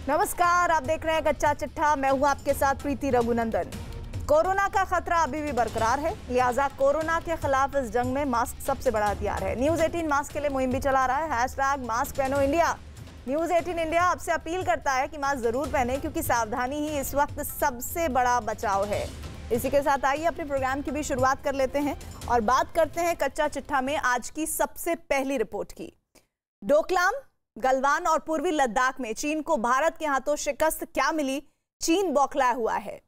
नमस्कार, आप देख रहे हैं कच्चा चिट्ठा। मैं हूं आपके साथ प्रीति रघुनंदन। कोरोना का खतरा अभी भी बरकरार है, लिहाजा कोरोना के खिलाफ इस जंग में मास्क सबसे बड़ा हथियार है। न्यूज 18 मास्क के लिए मुहिम भी चला रहा है, हैशटैग मास्क पहनो इंडिया। न्यूज 18 इंडिया आपसे अपील करता है कि मास्क जरूर पहने, क्योंकि सावधानी ही इस वक्त सबसे बड़ा बचाव है। इसी के साथ आइए अपने प्रोग्राम की भी शुरुआत कर लेते हैं और बात करते हैं कच्चा चिट्ठा में आज की सबसे पहली रिपोर्ट की। डोकलाम, गलवान और पूर्वी लद्दाख में चीन को भारत के हाथों शिकस्त क्या मिली? चीन बौखलाया हुआ है।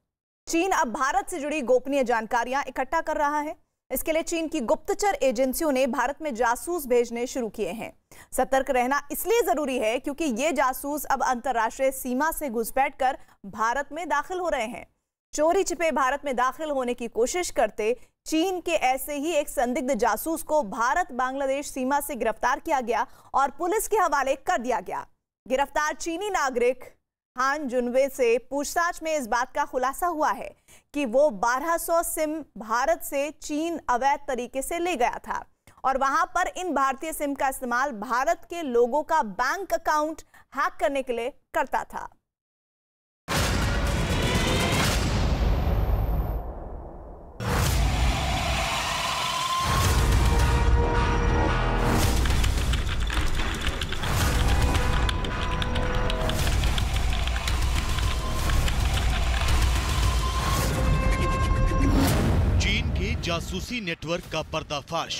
चीन अब भारत से जुड़ी गोपनीय जानकारियां इकट्ठा कर रहा है। इसके लिए चीन की गुप्तचर एजेंसियों ने भारत में जासूस भेजने शुरू किए हैं। सतर्क रहना इसलिए जरूरी है क्योंकि ये जासूस अब अंतर्राष्ट्रीय सीमा से घुसपैठ कर भारत में दाखिल हो रहे हैं। चोरी छिपे भारत में दाखिल होने की कोशिश करते चीन के ऐसे ही एक संदिग्ध जासूस को भारत बांग्लादेश सीमा से गिरफ्तार किया गया और पुलिस के हवाले कर दिया गया। गिरफ्तार चीनी नागरिक हान जुनवे से पूछताछ में इस बात का खुलासा हुआ है कि वो 1200 सिम भारत से चीन अवैध तरीके से ले गया था और वहां पर इन भारतीय सिम का इस्तेमाल भारत के लोगों का बैंक अकाउंट हैक करने के लिए करता था। जासूसी नेटवर्क का पर्दाफाश।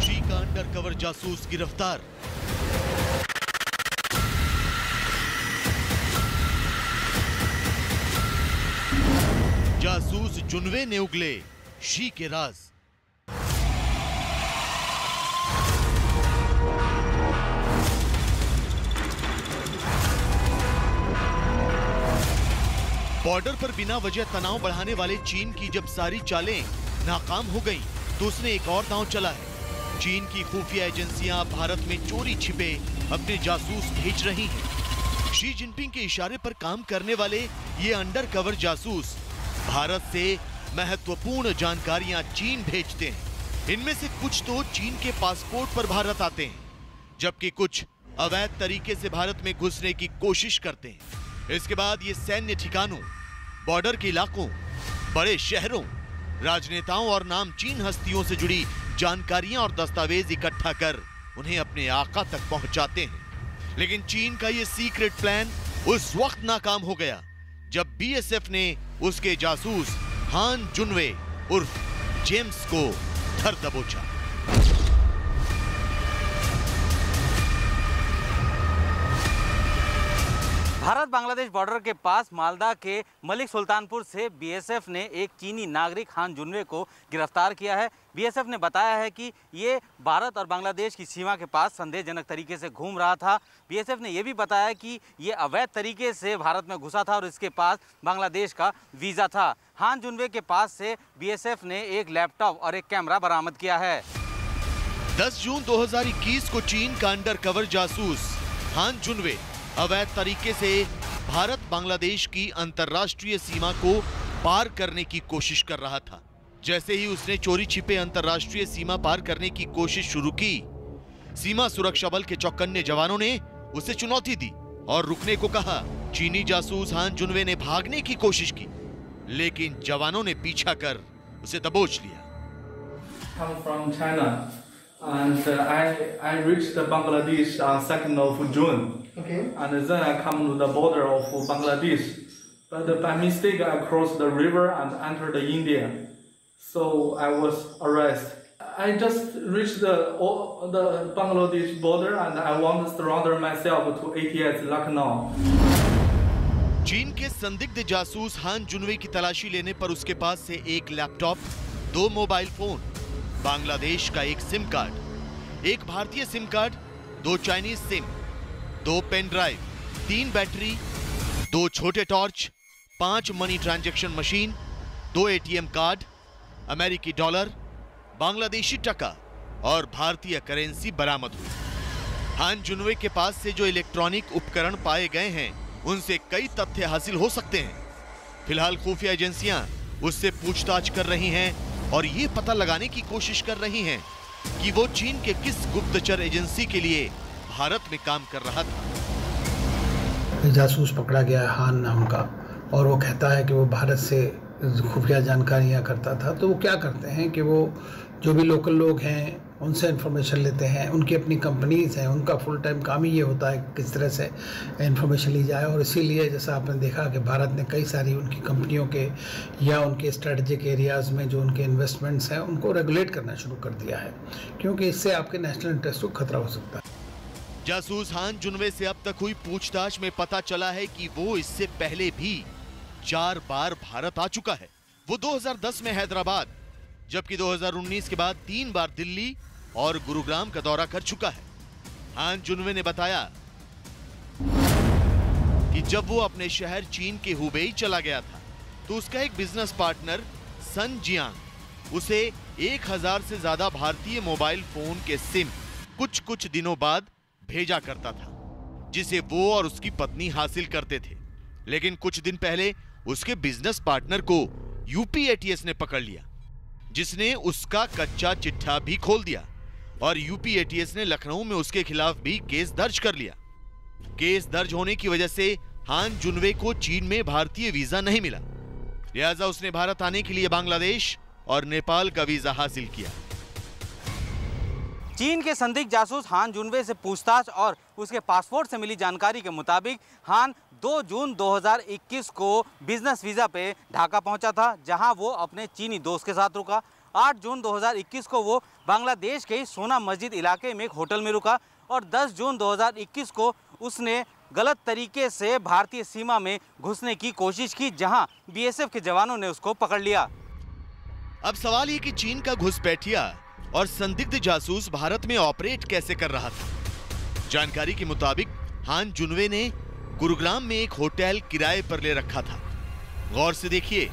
शी का अंडरकवर जासूस गिरफ्तार। जासूस जुनवे ने उगले शी के राज। बॉर्डर पर बिना वजह तनाव बढ़ाने वाले चीन की जब सारी चालें नाकाम हो गईं, तो उसने एक और दांव चला है। चीन की खुफिया एजेंसियां भारत में चोरी छिपे अपने जासूस भेज रही हैं। शी जिनपिंग के इशारे पर काम करने वाले ये अंडरकवर जासूस भारत से महत्वपूर्ण जानकारियां चीन भेजते हैं। इनमें से कुछ तो चीन के पासपोर्ट पर भारत आते हैं, जबकि कुछ अवैध तरीके से भारत में घुसने की कोशिश करते हैं। इसके बाद ये सैन्य ठिकानों, बॉर्डर के इलाकों, बड़े शहरों, राजनेताओं और नामचीन हस्तियों से जुड़ी जानकारियां और दस्तावेज इकट्ठा कर उन्हें अपने आका तक पहुंचाते हैं। लेकिन चीन का ये सीक्रेट प्लान उस वक्त नाकाम हो गया जब बीएसएफ ने उसके जासूस हान जुनवे उर्फ जेम्स को धर दबोचा। भारत बांग्लादेश बॉर्डर के पास मालदा के मलिक सुल्तानपुर से बीएसएफ ने एक चीनी नागरिक हान जुनवे को गिरफ्तार किया है। बीएसएफ ने बताया है कि ये भारत और बांग्लादेश की सीमा के पास संदेहजनक तरीके से घूम रहा था। बीएसएफ ने यह भी बताया कि ये अवैध तरीके से भारत में घुसा था और इसके पास बांग्लादेश का वीज़ा था। हान जुनवे के पास से बीएसएफ ने एक लैपटॉप और एक कैमरा बरामद किया है। 10 जून 2021 को चीन का अंडरकवर जासूस हान जुनवे अवैध तरीके से भारत बांग्लादेश की अंतर्राष्ट्रीय सीमा को पार करने की कोशिश कर रहा था। जैसे ही उसने चोरी छिपे अंतर्राष्ट्रीय सीमा पार करने की कोशिश शुरू की, सीमा सुरक्षा बल के चौकन्ने जवानों ने उसे चुनौती दी और रुकने को कहा। चीनी जासूस हान जुनवे ने भागने की कोशिश की, लेकिन जवानों ने पीछा कर उसे दबोच लिया। And I reached Bangladesh 2nd of June. Okay. And then I come to the border of Bangladesh. But by mistake, I crossed the river and entered India. So I was arrested. I just reached the Bangladesh border and I want to surrender myself to ATS Lucknow. चीन के संदिग्ध जासूस हान जुनवे की तलाशी लेने पर उसके पास से एक लैपटॉप, 2 मोबाइल फोन, बांग्लादेश का एक सिम कार्ड, एक भारतीय SIM card, 2 Chinese SIM, 2 pen drive, 3 battery, 2 छोटे torch, 5 money transaction machine, 2 ATM card, अमेरिकी डॉलर, बांग्लादेशी टका और भारतीय करेंसी बरामद हुई। हान जुनवे के पास से जो इलेक्ट्रॉनिक उपकरण पाए गए हैं, उनसे कई तथ्य हासिल हो सकते हैं। फिलहाल खुफिया एजेंसियां उससे पूछताछ कर रही हैं और ये पता लगाने की कोशिश कर रही हैं कि वो चीन के किस गुप्तचर एजेंसी के लिए भारत में काम कर रहा था। जासूस पकड़ा गया है हान नाम का, और वो कहता है कि वो भारत से खुफिया जानकारियां करता था। तो वो क्या करते हैं कि वो जो भी लोकल लोग हैं उनसे इन्फॉर्मेशन लेते हैं, उनकी अपनी कंपनीज हैं, उनका फुल टाइम काम ही ये होता है किस तरह से इन्फॉर्मेशन ली जाए। और इसीलिए जैसा आपने देखा कि भारत ने कई सारी उनकी कंपनियों के या उनके स्ट्रेटजिक एरियाज़ में जो उनके इन्वेस्टमेंट्स हैं उनको रेगुलेट करना शुरू कर दिया है, क्योंकि इससे आपके नेशनल इंटरेस्ट को खतरा हो सकता है। जासूस हान जुनवे से अब तक हुई पूछताछ में पता चला है कि वो इससे पहले भी 4 बार भारत आ चुका है। वो 2010 में हैदराबाद, जबकि 2019 के बाद 3 बार दिल्ली और गुरुग्राम का दौरा कर चुका है। हान जुनवे ने बताया कि जब वो अपने शहर चीन के हुबेई चला गया था तो उसका एक बिजनेस पार्टनर सन जियांग उसे 1000 से ज्यादा भारतीय मोबाइल फोन के सिम कुछ दिनों बाद भेजा करता था, जिसे वो और उसकी पत्नी हासिल करते थे। लेकिन कुछ दिन पहले उसके बिजनेस पार्टनर को यूपी एटीएस ने पकड़ लिया, जिसने उसका कच्चा चिट्ठा भी खोल दिया, और यूपी एटीएस ने लखनऊ में उसके खिलाफ भी केस दर्ज कर लिया। केस दर्ज होने की वजह से हान जुनवे को चीन में भारतीय वीजा नहीं मिला, लिहाजा उसने भारत आने के लिए बांग्लादेश और नेपाल का वीजा हासिल किया। चीन के संदिग्ध जासूस हान जुनवे से पूछताछ और उसके पासपोर्ट से मिली जानकारी के मुताबिक हान 2 जून 2021 को बिजनेस वीजा पे ढाका पहुंचा था, जहां वो अपने चीनी दोस्त के साथ रुका। 8 जून 2021 को वो बांग्लादेश के सोना मस्जिद इलाके में एक होटल में रुका, और 10 जून 2021 को उसने गलत तरीके से भारतीय सीमा में घुसने की कोशिश की, जहां बीएसएफ के जवानों ने उसको पकड़ लिया। अब सवाल ये कि चीन का घुसपैठिया और संदिग्ध जासूस भारत में ऑपरेट कैसे कर रहा था। जानकारी के मुताबिक हान जुनवे ने गुरुग्राम में एक होटल किराए पर ले रखा था। गौर से देखिए,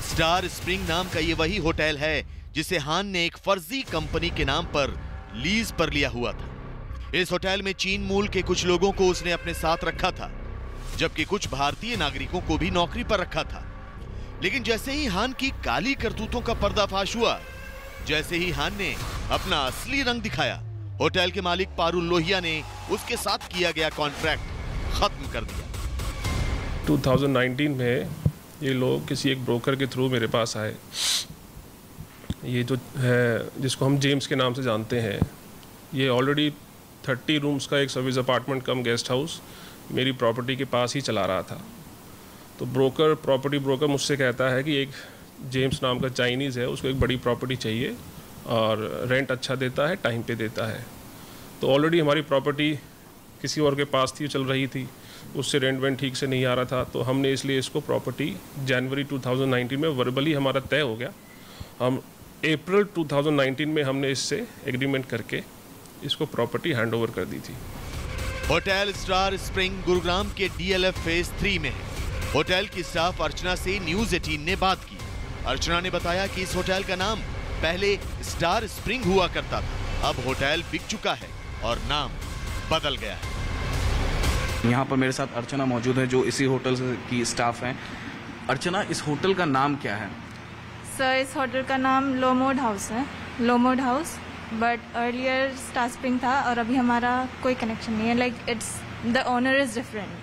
स्टार स्प्रिंग नाम का ये वही होटल है जिसे हान ने एक फर्जी कंपनी के नाम पर लीज पर लिया हुआ था। इस होटल में चीन मूल के कुछ लोगों को उसने अपने साथ रखा था, जबकि कुछ भारतीय नागरिकों को भी नौकरी पर रखा था। लेकिन जैसे ही हान की काली करतूतों का पर्दाफाश हुआ, जैसे ही हान ने अपना असली रंग दिखाया, होटल के मालिक पारुल लोहिया ने उसके साथ किया गया कॉन्ट्रैक्ट खत्म कर दिया। 2019 में ये लोग किसी एक ब्रोकर के थ्रू मेरे पास आए। ये जो है, जिसको हम जेम्स के नाम से जानते हैं, ये ऑलरेडी 30 रूम्स का एक सर्विस अपार्टमेंट कम गेस्ट हाउस मेरी प्रॉपर्टी के पास ही चला रहा था। तो प्रॉपर्टी ब्रोकर मुझसे कहता है कि एक जेम्स नाम का चाइनीज़ है, उसको एक बड़ी प्रॉपर्टी चाहिए और रेंट अच्छा देता है, टाइम पे देता है। तो ऑलरेडी हमारी प्रॉपर्टी किसी और के पास थी, चल रही थी, उससे रेंट ठीक से नहीं आ रहा था। तो हमने इसलिए इसको प्रॉपर्टी जनवरी 2019 में वर्बली हमारा तय हो गया। हम अप्रैल 2019 में हमने इससे एग्रीमेंट करके इसको प्रॉपर्टी हैंड ओवर कर दी थी। होटल स्टार स्प्रिंग गुरुग्राम के DLF फेज 3 में है। होटल की स्टाफ अर्चना से न्यूज़ 18 ने बात की। अर्चना ने बताया कि इस होटल का नाम पहले स्टार स्प्रिंग हुआ करता था, अब होटल बिक चुका है और नाम बदल गया है। यहाँ पर मेरे साथ अर्चना मौजूद है, जो इसी होटल की स्टाफ हैं। अर्चना, इस होटल का नाम क्या है? सर, इस होटल का नाम लोमोड हाउस है, लोमोड house, but earlier star spring था और अभी हमारा कोई कनेक्शन नहीं है। Like it's the owner is different.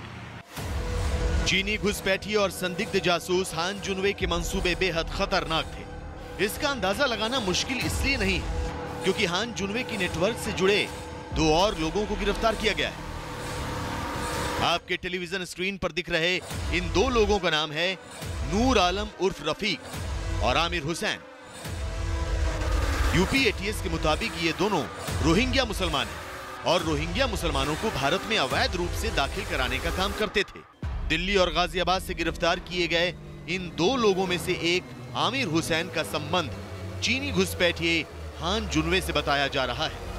चीनी घुसपैठी और संदिग्ध जासूस हान जुनवे के मंसूबे बेहद खतरनाक थे। इसका अंदाजा लगाना मुश्किल इसलिए नहीं है क्योंकि हान जुनवे की नेटवर्क से जुड़े 2 और लोगों को गिरफ्तार किया गया है। आपके टेलीविजन स्क्रीन पर दिख रहे इन 2 लोगों का नाम है नूर आलम उर्फ रफीक और आमिर हुसैन। यूपी एटीएस के मुताबिक ये दोनों रोहिंग्या मुसलमान हैं और रोहिंग्या मुसलमानों को भारत में अवैध रूप से दाखिल कराने का काम करते थे। दिल्ली और गाजियाबाद से गिरफ्तार किए गए इन 2 लोगों में से एक आमिर हुसैन का संबंध चीनी घुसपैठिए हान जुनवे से बताया जा रहा है।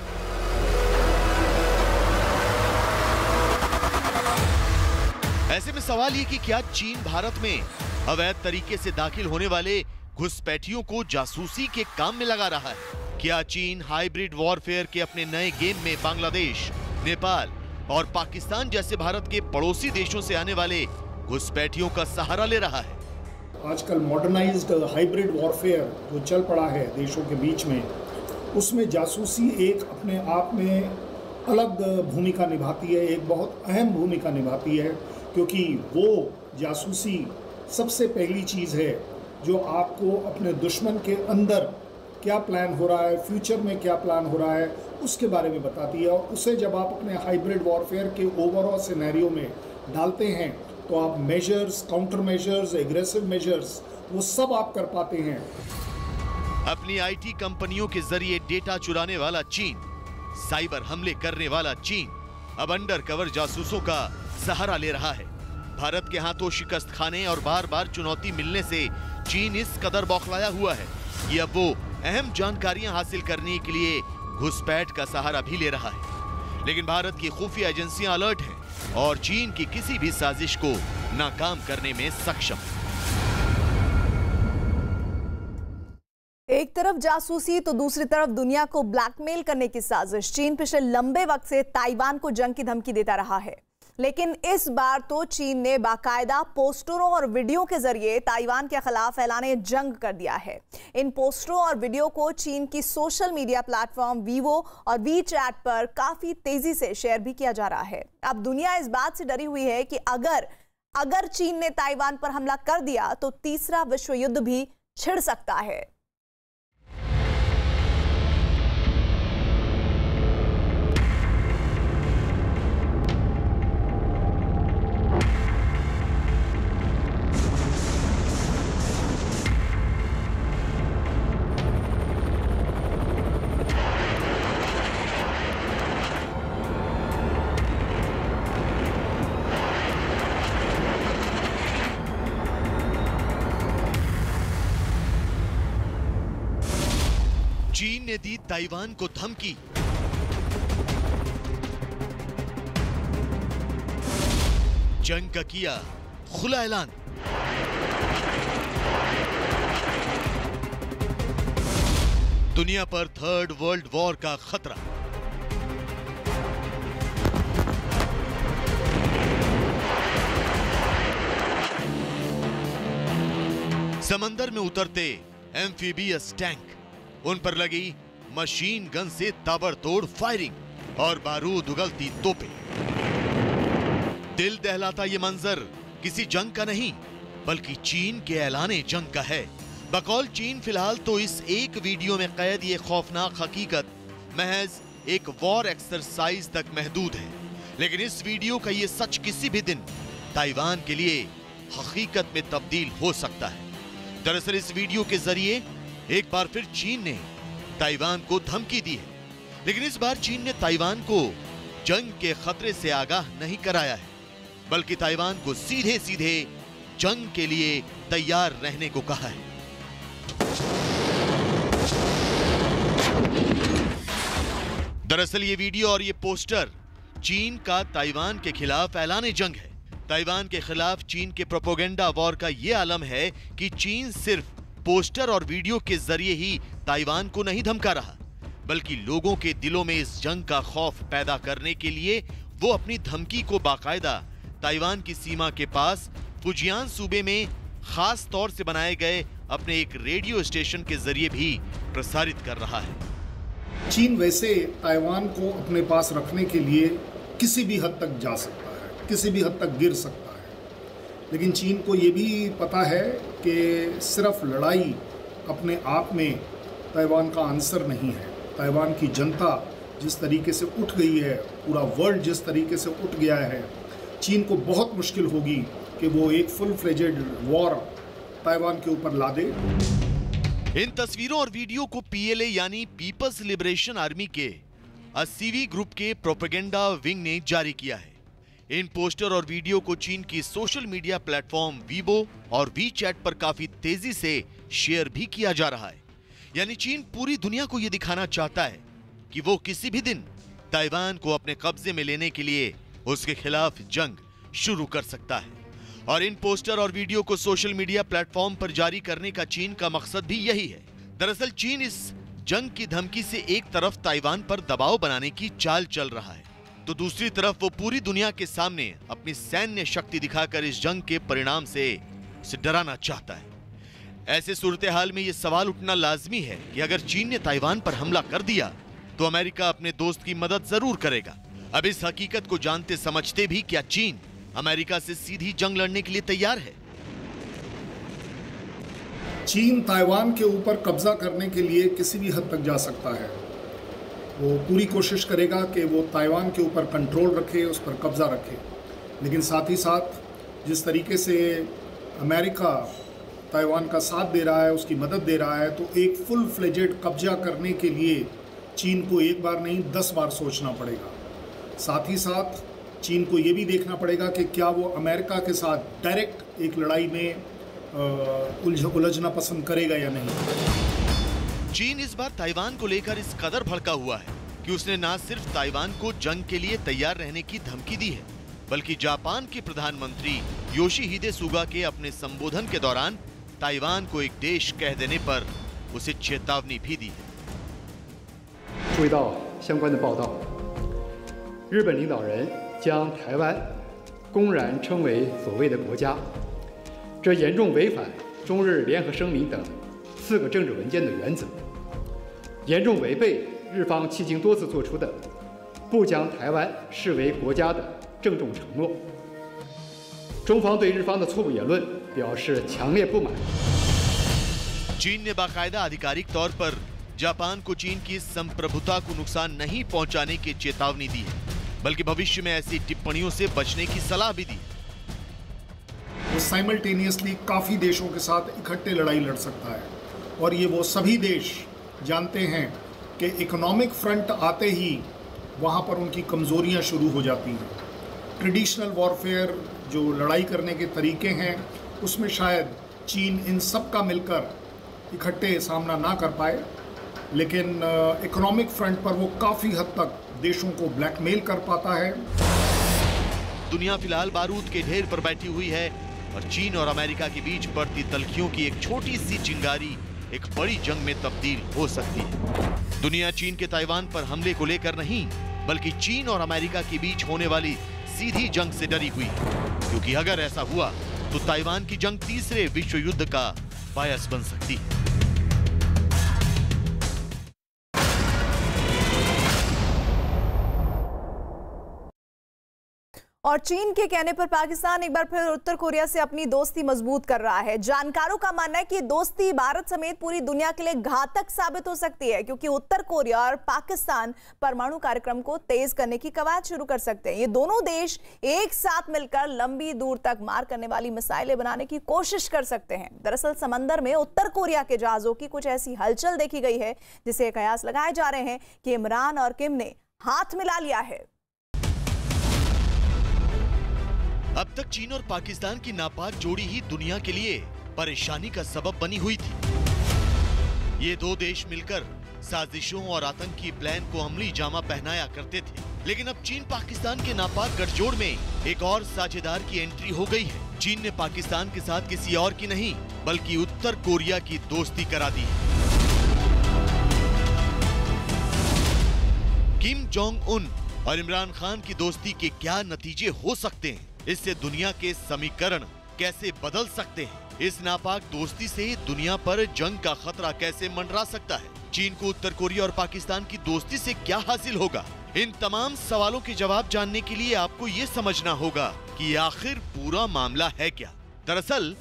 ऐसे में सवाल ये कि क्या चीन भारत में अवैध तरीके से दाखिल होने वाले घुसपैठियों को जासूसी के काम में लगा रहा है? क्या चीन हाइब्रिड वॉरफेयर के अपने नए गेम में बांग्लादेश, नेपाल और पाकिस्तान जैसे भारत के पड़ोसी देशों से आने वाले घुसपैठियों का सहारा ले रहा है? आजकल मॉडर्नाइज्ड हाइब्रिड वॉरफेयर जो चल पड़ा है देशों के बीच में, उसमें जासूसी एक अपने आप में अलग भूमिका निभाती है, एक बहुत अहम भूमिका निभाती है, क्योंकि वो जासूसी सबसे पहली चीज़ है जो आपको अपने दुश्मन के अंदर क्या प्लान हो रहा है, फ्यूचर में क्या प्लान हो रहा है, उसके बारे में बताती है। और उसे जब आप अपने हाइब्रिड वॉरफेयर के ओवरऑल सिनेरियो में डालते हैं तो आप measures, counter measures, aggressive measures, वो सब आप कर पाते हैं। अपनी आईटी कंपनियों के जरिए डेटा चुराने वाला चीन, साइबर हमले करने वाला चीन अब अंडर कवर जासूसों का सहारा ले रहा है। भारत के हाथों शिकस्त खाने और बार बार चुनौती मिलने से चीन इस कदर बौखलाया हुआ है कि अब वो अहम जानकारियां हासिल करने के लिए घुसपैठ का सहारा भी ले रहा है। लेकिन भारत की खुफिया एजेंसियां अलर्ट हैं और चीन की किसी भी साजिश को नाकाम करने में सक्षम है। एक तरफ जासूसी तो दूसरी तरफ दुनिया को ब्लैकमेल करने की साजिश। चीन पिछले लंबे वक्त से ताइवान को जंग की धमकी देता रहा है, लेकिन इस बार तो चीन ने बाकायदा पोस्टरों और वीडियो के जरिए ताइवान के खिलाफ ऐलाने जंग कर दिया है। इन पोस्टरों और वीडियो को चीन की सोशल मीडिया प्लेटफॉर्म वीवो और वी चैट पर काफी तेजी से शेयर भी किया जा रहा है। अब दुनिया इस बात से डरी हुई है कि अगर चीन ने ताइवान पर हमला कर दिया तो तीसरा विश्व युद्ध भी छिड़ सकता है। चीन ने दी ताइवान को धमकी। जंग का किया खुला ऐलान। दुनिया पर थर्ड वर्ल्ड वॉर का खतरा। समंदर में उतरते एम्फीबियस टैंक, उन पर लगी मशीन गन से ताबड़तोड़ फायरिंग और बारूद उगलती तोपें। दिल दहलाता ये मंजर किसी जंग का नहीं बल्कि चीन के ऐलाने जंग का है। बकौल चीन फिलहाल तो इस एक वीडियो में कैद ये खौफनाक हकीकत महज एक वॉर एक्सरसाइज तक महदूद है, लेकिन इस वीडियो का ये सच किसी भी दिन ताइवान के लिए हकीकत में तब्दील हो सकता है। दरअसल इस वीडियो के जरिए एक बार फिर चीन ने ताइवान को धमकी दी है, लेकिन इस बार चीन ने ताइवान को जंग के खतरे से आगाह नहीं कराया है, बल्कि ताइवान को सीधे सीधे जंग के लिए तैयार रहने को कहा है। दरअसल ये वीडियो और ये पोस्टर चीन का ताइवान के खिलाफ ऐलाने जंग है। ताइवान के खिलाफ चीन के प्रोपेगेंडा वॉर का ये आलम है कि चीन सिर्फ पोस्टर और वीडियो के जरिए ही ताइवान को नहीं धमका रहा, बल्कि लोगों के दिलों में इस जंग का खौफ पैदा करने के लिए वो अपनी धमकी को बाकायदा ताइवान की सीमा के पास फुजियान सूबे में खास तौर से बनाए गए अपने एक रेडियो स्टेशन के जरिए भी प्रसारित कर रहा है। चीन वैसे ताइवान को अपने पास रखने के लिए किसी भी हद तक जा सकता है, किसी भी हद तक गिर सकता है, लेकिन चीन को ये भी पता है कि सिर्फ लड़ाई अपने आप में ताइवान का आंसर नहीं है। ताइवान की जनता जिस तरीके से उठ गई है, पूरा वर्ल्ड जिस तरीके से उठ गया है, चीन को बहुत मुश्किल होगी कि वो एक फुल फ्लेजेड वॉर ताइवान के ऊपर ला दे। इन तस्वीरों और वीडियो को पीएलए यानी पीपल्स लिबरेशन आर्मी के 80वीं ग्रुप के प्रोपेगेंडा विंग ने जारी किया है। इन पोस्टर और वीडियो को चीन की सोशल मीडिया प्लेटफॉर्म वीबो और वी चैट पर काफी तेजी से शेयर भी किया जा रहा है। यानी चीन पूरी दुनिया को यह दिखाना चाहता है कि वो किसी भी दिन ताइवान को अपने कब्जे में लेने के लिए उसके खिलाफ जंग शुरू कर सकता है। और इन पोस्टर और वीडियो को सोशल मीडिया प्लेटफॉर्म पर जारी करने का चीन का मकसद भी यही है। दरअसल चीन इस जंग की धमकी से एक तरफ ताइवान पर दबाव बनाने की चाल चल रहा है, तो दूसरी तरफ वो पूरी दुनिया के सामने अपनी सैन्य शक्ति दिखाकर इस जंग के परिणाम से उसे डराना चाहता है। ऐसे सूरत हाल में ये सवाल उठना लाजमी है कि अगर चीन ने ताइवान पर हमला कर दिया तो अमेरिका अपने दोस्त की मदद जरूर करेगा। अब इस हकीकत को जानते समझते भी क्या चीन अमेरिका से सीधी जंग लड़ने के लिए तैयार है? चीन ताइवान के ऊपर कब्जा करने के लिए किसी भी हद तक जा सकता है। वो पूरी कोशिश करेगा कि वो ताइवान के ऊपर कंट्रोल रखे, उस पर कब्जा रखे, लेकिन साथ ही साथ जिस तरीके से अमेरिका ताइवान का साथ दे रहा है, उसकी मदद दे रहा है, तो एक फुल फ्लेजेड कब्जा करने के लिए चीन को एक बार नहीं 10 बार सोचना पड़ेगा। साथ ही साथ चीन को ये भी देखना पड़ेगा कि क्या वो अमेरिका के साथ डायरेक्ट एक लड़ाई में उलझना पसंद करेगा या नहीं। चीन इस बार ताइवान को लेकर इस कदर भड़का हुआ है कि उसने न सिर्फ ताइवान को जंग के लिए तैयार रहने की धमकी दी है, बल्कि जापान के प्रधानमंत्री योशिहिदे सुगा के अपने संबोधन के दौरान ताइवान को एक देश कह देने पर उसे चेतावनी भी दी है। 注意到相关的报道，日本领导人将台湾公然称为所谓的国家，这严重违反中日联合声明等4个政治文件的原则，严重违背日方迄今多次作出的不将台湾视为国家的郑重承诺。中方对日方的错误言论表示强烈不满。 चीन ने बाकायदा आधिकारिक तौर पर जापान को चीन की संप्रभुता को नुकसान नहीं पहुंचाने की चेतावनी दी है, बल्कि भविष्य में ऐसी टिप्पणियों से बचने की सलाह भी दी। वो साइमल्टेनियसली काफ़ी देशों के साथ इकट्ठे लड़ाई लड़ सकता है, और ये वो सभी देश जानते हैं कि इकोनॉमिक फ्रंट आते ही वहाँ पर उनकी कमज़ोरियाँ शुरू हो जाती हैं। ट्रेडिशनल वॉरफेयर जो लड़ाई करने के तरीके हैं, उसमें शायद चीन इन सब का मिलकर इकट्ठे सामना ना कर पाए, लेकिन इकोनॉमिक फ्रंट पर वो काफ़ी हद तक देशों को ब्लैकमेल कर पाता है। दुनिया फिलहाल बारूद के ढेर पर बैठी हुई है और चीन और अमेरिका के बीच बढ़ती तल्खियों की एक छोटी सी चिंगारी एक बड़ी जंग में तब्दील हो सकती है। दुनिया चीन के ताइवान पर हमले को लेकर नहीं, बल्कि चीन और अमेरिका के बीच होने वाली सीधी जंग से डरी हुई है, क्योंकि अगर ऐसा हुआ तो ताइवान की जंग तीसरे विश्व युद्ध का बायस बन सकती है। और चीन के कहने पर पाकिस्तान एक बार फिर उत्तर कोरिया से अपनी दोस्ती मजबूत कर रहा है। जानकारों का मानना है कि दोस्ती भारत समेत पूरी दुनिया के लिए घातक साबित हो सकती है, क्योंकि उत्तर कोरिया और पाकिस्तान परमाणु कार्यक्रम को तेज करने की कवायद शुरू कर सकते हैं। ये दोनों देश एक साथ मिलकर लंबी दूर तक मार करने वाली मिसाइलें बनाने की कोशिश कर सकते हैं। दरअसल समंदर में उत्तर कोरिया के जहाजों की कुछ ऐसी हलचल देखी गई है जिसे कयास लगाए जा रहे हैं कि इमरान और किम ने हाथ मिला लिया है। अब तक चीन और पाकिस्तान की नापाक जोड़ी ही दुनिया के लिए परेशानी का सबब बनी हुई थी। ये दो देश मिलकर साजिशों और आतंकी प्लान को अमली जामा पहनाया करते थे, लेकिन अब चीन पाकिस्तान के नापाक गठजोड़ में एक और साझेदार की एंट्री हो गई है। चीन ने पाकिस्तान के साथ किसी और की नहीं, बल्कि उत्तर कोरिया की दोस्ती करा दी है। किम जोंग उन और इमरान खान की दोस्ती के क्या नतीजे हो सकते हैं, इससे दुनिया के समीकरण कैसे बदल सकते हैं, इस नापाक दोस्ती से दुनिया पर जंग का खतरा कैसे मंडरा सकता है, चीन को उत्तर कोरिया और पाकिस्तान की दोस्ती से क्या हासिल होगा, इन तमाम सवालों के जवाब जानने के लिए आपको ये समझना होगा कि आखिर पूरा मामला है क्या। दरअसल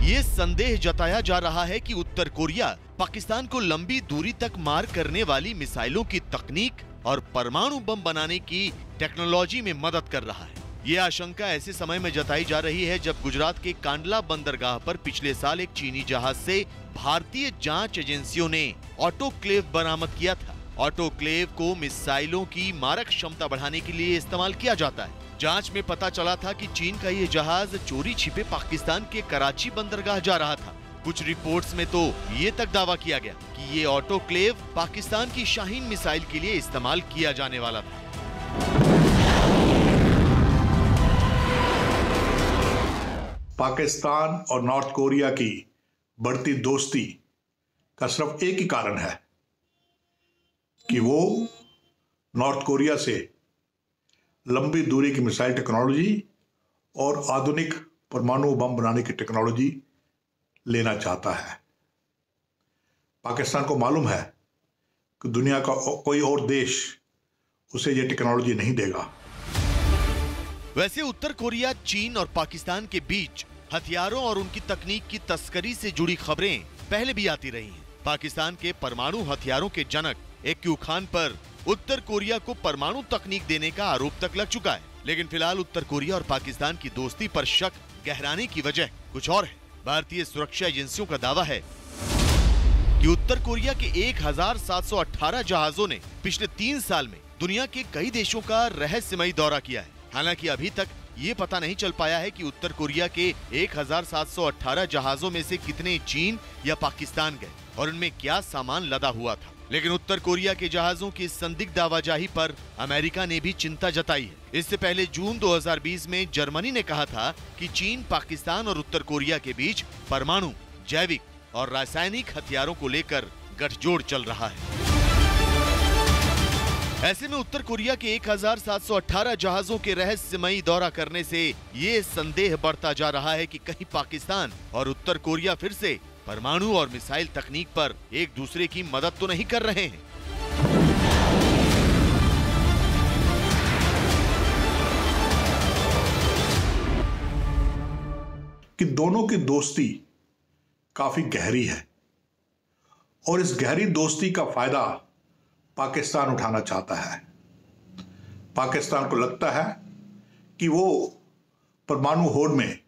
ये संदेह जताया जा रहा है कि उत्तर कोरिया पाकिस्तान को लंबी दूरी तक मार करने वाली मिसाइलों की तकनीक और परमाणु बम बनाने की टेक्नोलॉजी में मदद कर रहा है। ये आशंका ऐसे समय में जताई जा रही है जब गुजरात के कांडला बंदरगाह पर पिछले साल एक चीनी जहाज से भारतीय जांच एजेंसियों ने ऑटोक्लेव बरामद किया था। ऑटोक्लेव को मिसाइलों की मारक क्षमता बढ़ाने के लिए इस्तेमाल किया जाता है। जांच में पता चला था कि चीन का ये जहाज चोरी छिपे पाकिस्तान के कराची बंदरगाह जा रहा था। कुछ रिपोर्ट्स में तो ये तक दावा किया गया कि ये ऑटोक्लेव पाकिस्तान की शाहीन मिसाइल के लिए इस्तेमाल किया जाने वाला था। पाकिस्तान और नॉर्थ कोरिया की बढ़ती दोस्ती का सिर्फ एक ही कारण है कि वो नॉर्थ कोरिया से लंबी दूरी की मिसाइल टेक्नोलॉजी और आधुनिक परमाणु बम बनाने की टेक्नोलॉजी लेना चाहता है। पाकिस्तान को मालूम है कि दुनिया का कोई और देश उसे ये टेक्नोलॉजी नहीं देगा। वैसे उत्तर कोरिया, चीन और पाकिस्तान के बीच हथियारों और उनकी तकनीक की तस्करी से जुड़ी खबरें पहले भी आती रही हैं। पाकिस्तान के परमाणु हथियारों के जनक एक्यू खान पर उत्तर कोरिया को परमाणु तकनीक देने का आरोप तक लग चुका है। लेकिन फिलहाल उत्तर कोरिया और पाकिस्तान की दोस्ती पर शक गहराने की वजह कुछ और है। भारतीय सुरक्षा एजेंसियों का दावा है कि उत्तर कोरिया के 1718 जहाजों ने पिछले 3 साल में दुनिया के कई देशों का रहस्यमयी दौरा किया है। हालांकि अभी तक ये पता नहीं चल पाया है कि उत्तर कोरिया के 1718 जहाजों में से कितने चीन या पाकिस्तान गए और उनमें क्या सामान लदा हुआ था। लेकिन उत्तर कोरिया के जहाजों की संदिग्ध आवाजाही पर अमेरिका ने भी चिंता जताई है। इससे पहले जून 2020 में जर्मनी ने कहा था कि चीन, पाकिस्तान और उत्तर कोरिया के बीच परमाणु, जैविक और रासायनिक हथियारों को लेकर गठजोड़ चल रहा है। ऐसे में उत्तर कोरिया के 1718 जहाजों के रहस्यमयी दौरा करने से ये संदेह बढ़ता जा रहा है कि कहीं पाकिस्तान और उत्तर कोरिया फिर से परमाणु और मिसाइल तकनीक पर एक दूसरे की मदद तो नहीं कर रहे हैं। कि दोनों की दोस्ती काफी गहरी है और इस गहरी दोस्ती का फायदा पाकिस्तान उठाना चाहता है। पाकिस्तान को लगता है कि वो परमाणु होड़ में,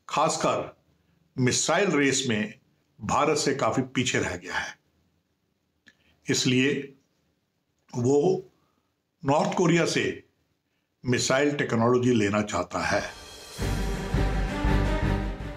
खासकर मिसाइल रेस में भारत से काफी पीछे रह गया है। इसलिए वो नॉर्थ कोरिया से मिसाइल टेक्नोलॉजी लेना चाहता है।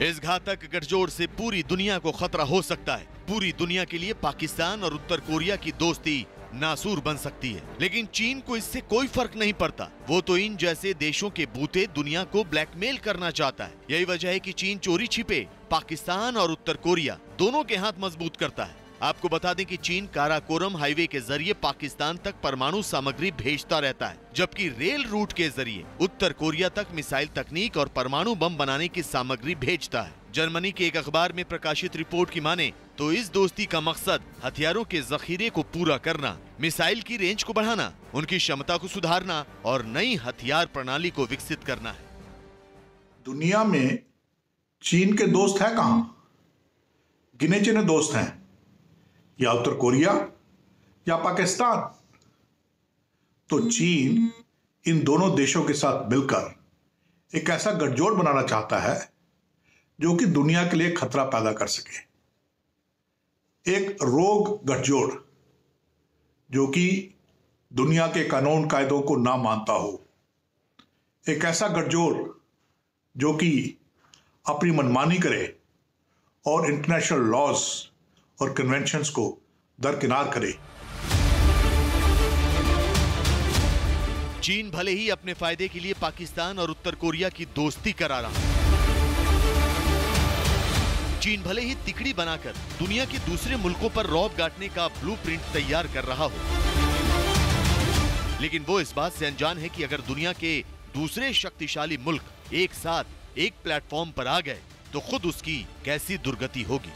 इस घातक गठजोड़ से पूरी दुनिया को खतरा हो सकता है। पूरी दुनिया के लिए पाकिस्तान और उत्तर कोरिया की दोस्ती नासूर बन सकती है। लेकिन चीन को इससे कोई फर्क नहीं पड़ता। वो तो इन जैसे देशों के बूते दुनिया को ब्लैकमेल करना चाहता है। यही वजह है कि चीन चोरी छिपे पाकिस्तान और उत्तर कोरिया दोनों के हाथ मजबूत करता है। आपको बता दें कि चीन काराकोरम हाईवे के जरिए पाकिस्तान तक परमाणु सामग्री भेजता रहता है, जबकि रेल रूट के जरिए उत्तर कोरिया तक मिसाइल तकनीक और परमाणु बम बनाने की सामग्री भेजता है। जर्मनी के एक अखबार में प्रकाशित रिपोर्ट की माने तो इस दोस्ती का मकसद हथियारों के जखीरे को पूरा करना, मिसाइल की रेंज को बढ़ाना, उनकी क्षमता को सुधारना और नई हथियार प्रणाली को विकसित करना है। दुनिया में चीन के दोस्त है कहां? गिने चुने दोस्त हैं, या उत्तर कोरिया या पाकिस्तान। तो चीन इन दोनों देशों के साथ मिलकर एक ऐसा गठजोड़ बनाना चाहता है जो कि दुनिया के लिए खतरा पैदा कर सके। एक रोग गठजोड़ जो कि दुनिया के कानून कायदों को ना मानता हो। एक ऐसा गठजोड़ जो कि अपनी मनमानी करे और इंटरनेशनल लॉज और कन्वेंशंस को दरकिनार करे। चीन भले ही अपने फायदे के लिए पाकिस्तान और उत्तर कोरिया की दोस्ती करा रहा है। चीन भले ही तिकड़ी बनाकर दुनिया के दूसरे मुल्कों पर रौब गांठने का ब्लूप्रिंट तैयार कर रहा हो, लेकिन वो इस बात से अनजान है कि अगर दुनिया के दूसरे शक्तिशाली मुल्क एक साथ एक प्लेटफॉर्म पर आ गए तो खुद उसकी कैसी दुर्गति होगी।